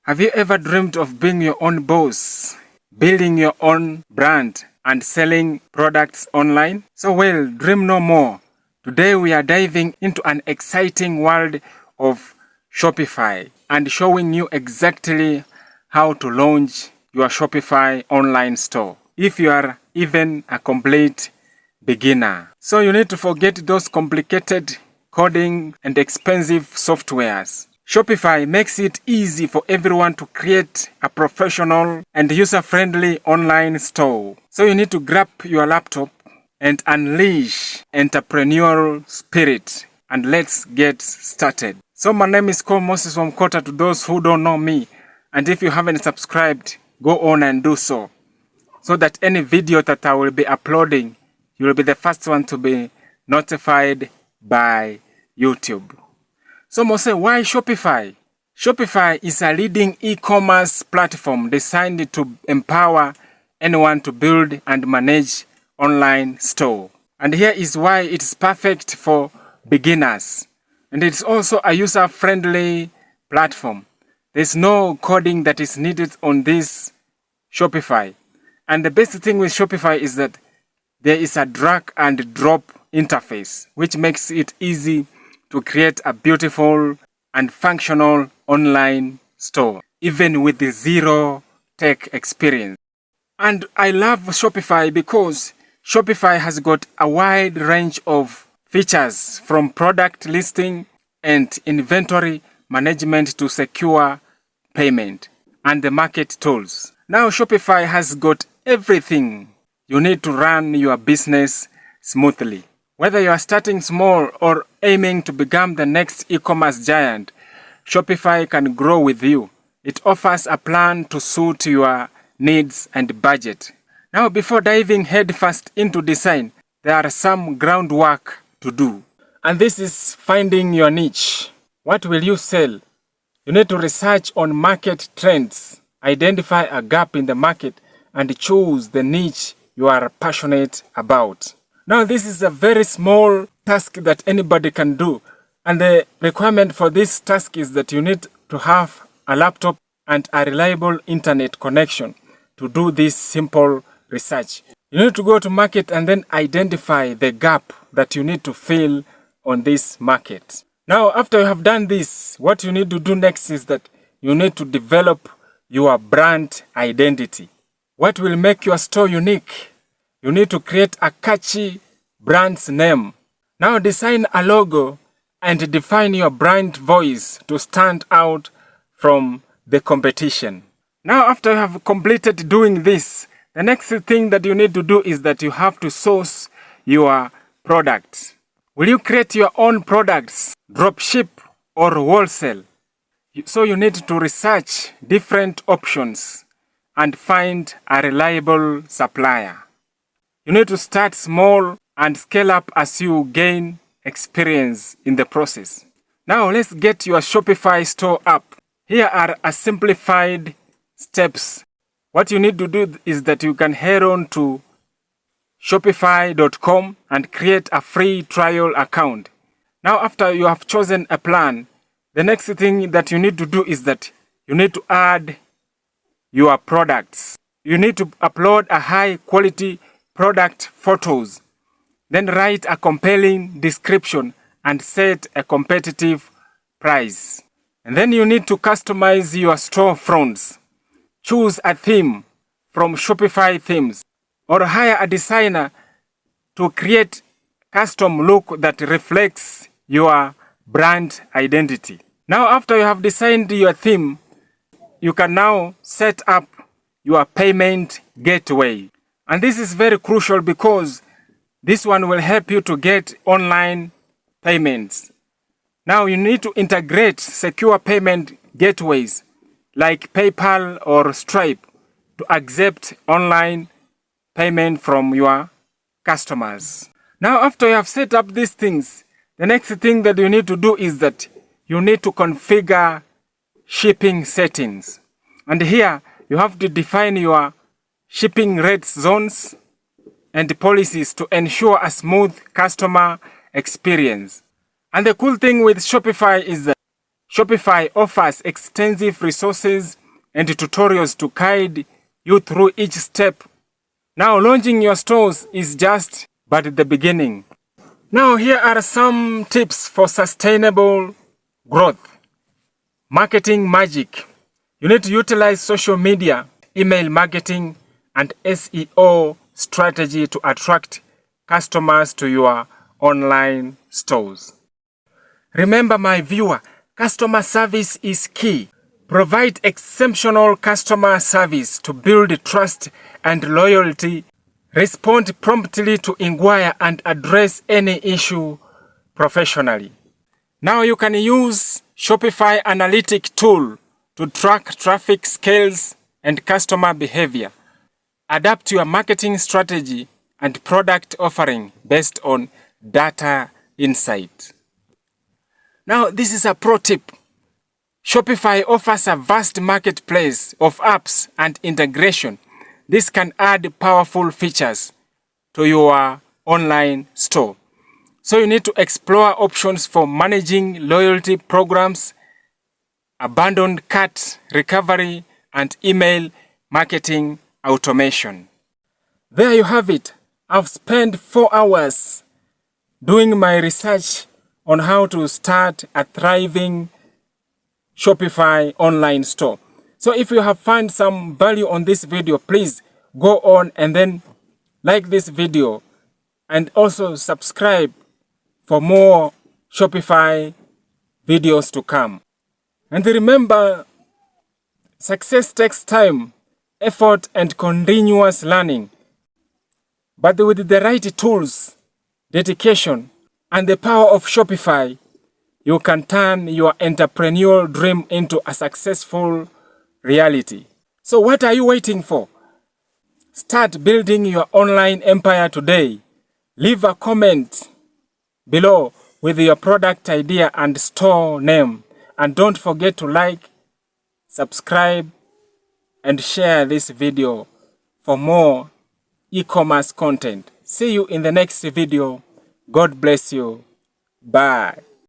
Have you ever dreamed of being your own boss, building your own brand, and selling products online? So well, dream no more. Today we are diving into an exciting world of Shopify and showing you exactly how to launch your Shopify online store if you are even a complete beginner. So you need to forget those complicated coding and expensive softwares. Shopify makes it easy for everyone to create a professional and user-friendly online store. So you need to grab your laptop and unleash entrepreneurial spirit, and let's get started. So my name is Cole Moses from Kota to those who don't know me, and if you haven't subscribed, go on and do so that any video that I will be uploading, you will be the first one to be notified by YouTube. So Mose, why Shopify? Shopify is a leading e-commerce platform designed to empower anyone to build and manage online store. And here is why it's perfect for beginners. And it's also a user-friendly platform. There's no coding that is needed on this Shopify. And the best thing with Shopify is that there is a drag and drop interface, which makes it easy to create a beautiful and functional online store, even with the zero tech experience. And I love Shopify because Shopify has got a wide range of features, from product listing and inventory management to secure payment and the market tools. Now Shopify has got everything you need to run your business smoothly. Whether you are starting small or aiming to become the next e-commerce giant, Shopify can grow with you. It offers a plan to suit your needs and budget. Now, before diving headfirst into design, there are some groundwork to do. And this is finding your niche. What will you sell? You need to research on market trends, identify a gap in the market, and choose the niche you are passionate about. Now, this is a very small task that anybody can do. And the requirement for this task is that you need to have a laptop and a reliable internet connection to do this simple research. You need to go to market and then identify the gap that you need to fill on this market. Now, after you have done this, what you need to do next is that you need to develop your brand identity. What will make your store unique? You need to create a catchy brand's name. Now design a logo and define your brand voice to stand out from the competition. Now after you have completed doing this, the next thing that you need to do is that you have to source your products. Will you create your own products, drop ship or wholesale? So you need to research different options and find a reliable supplier. You need to start small and scale up as you gain experience in the process. Now let's get your Shopify store up. Here are a simplified steps. What you need to do is that you can head on to shopify.com and create a free trial account. Now after you have chosen a plan, the next thing that you need to do is that you need to add your products. You need to upload a high quality product photos, then write a compelling description and set a competitive price. And then you need to customize your storefronts. Choose a theme from Shopify themes or hire a designer to create custom look that reflects your brand identity. Now after you have designed your theme, you can now set up your payment gateway. And this is very crucial because this one will help you to get online payments. Now you need to integrate secure payment gateways like PayPal or Stripe to accept online payment from your customers. Now after you have set up these things, the next thing that you need to do is that you need to configure shipping settings. And here you have to define your shipping rate zones and policies to ensure a smooth customer experience. And the cool thing with Shopify is that Shopify offers extensive resources and tutorials to guide you through each step. Now, launching your stores is just but the beginning. Now, here are some tips for sustainable growth. Marketing magic. You need to utilize social media, email marketing, and SEO strategy to attract customers to your online stores. Remember, my viewer, customer service is key. Provide exceptional customer service to build trust and loyalty. Respond promptly to inquire and address any issue professionally. Now you can use Shopify analytic tool to track traffic scales and customer behavior. Adapt your marketing strategy and product offering based on data insight. Now, this is a pro tip. Shopify offers a vast marketplace of apps and integration. This can add powerful features to your online store. So you need to explore options for managing loyalty programs, abandoned cart recovery, and email marketing automation. There you have it. I've spent 4 hours doing my research on how to start a thriving Shopify online store. So if you have found some value on this video, please go on and then like this video and also subscribe for more Shopify videos to come. And remember, success takes time, effort, and continuous learning. But with the right tools, dedication, and the power of Shopify, you can turn your entrepreneurial dream into a successful reality. So what are you waiting for? Start building your online empire today. Leave a comment below with your product idea and store name. And don't forget to like, subscribe, and share this video for more e-commerce content. See you in the next video. God bless you. Bye.